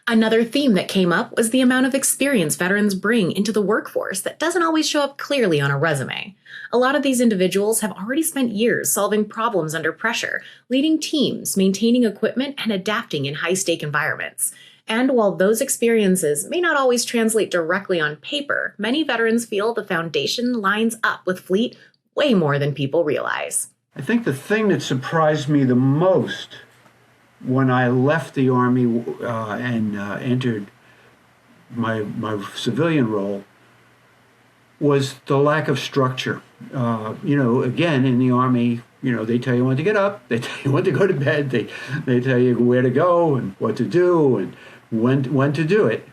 Another theme that came up was the amount of experience veterans bring into the workforce that doesn't always show up clearly on a resume. A lot of these individuals have already spent years solving problems under pressure, leading teams, maintaining equipment, and adapting in high-stake environments. And while those experiences may not always translate directly on paper, many veterans feel the foundation lines up with Fleet way more than people realize. I think the thing that surprised me the most when I left the Army and entered my civilian role was the lack of structure. Again, in the Army, they tell you when to get up, they tell you when to go to bed, they tell you where to go and what to do and when to do it.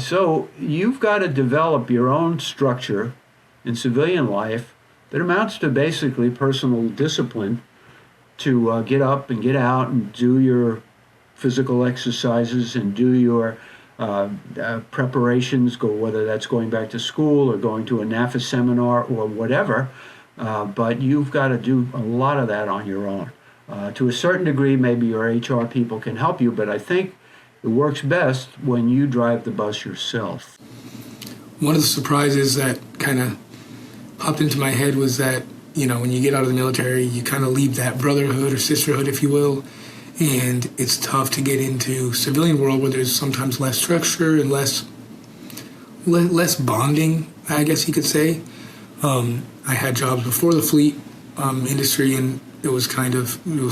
So you've got to develop your own structure in civilian life that amounts to basically personal discipline to get up and get out and do your physical exercises and do your preparations, whether that's going back to school or going to a NAFA seminar or whatever. But you've got to do a lot of that on your own. To a certain degree, maybe your HR people can help you, but I think it works best when you drive the bus yourself. One of the surprises that kind of popped into my head was that, when you get out of the military, you kind of leave that brotherhood or sisterhood, if you will, and it's tough to get into civilian world where there's sometimes less structure and less bonding, I guess you could say. I had jobs before the fleet industry, and it was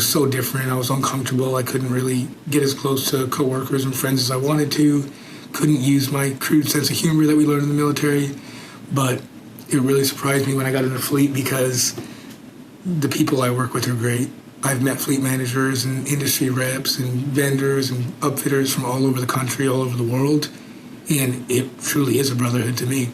so different. I was uncomfortable. I couldn't really get as close to coworkers and friends as I wanted to. Couldn't use my crude sense of humor that we learned in the military, but it really surprised me when I got into fleet because the people I work with are great. I've met fleet managers and industry reps and vendors and upfitters from all over the country, all over the world, and it truly is a brotherhood to me.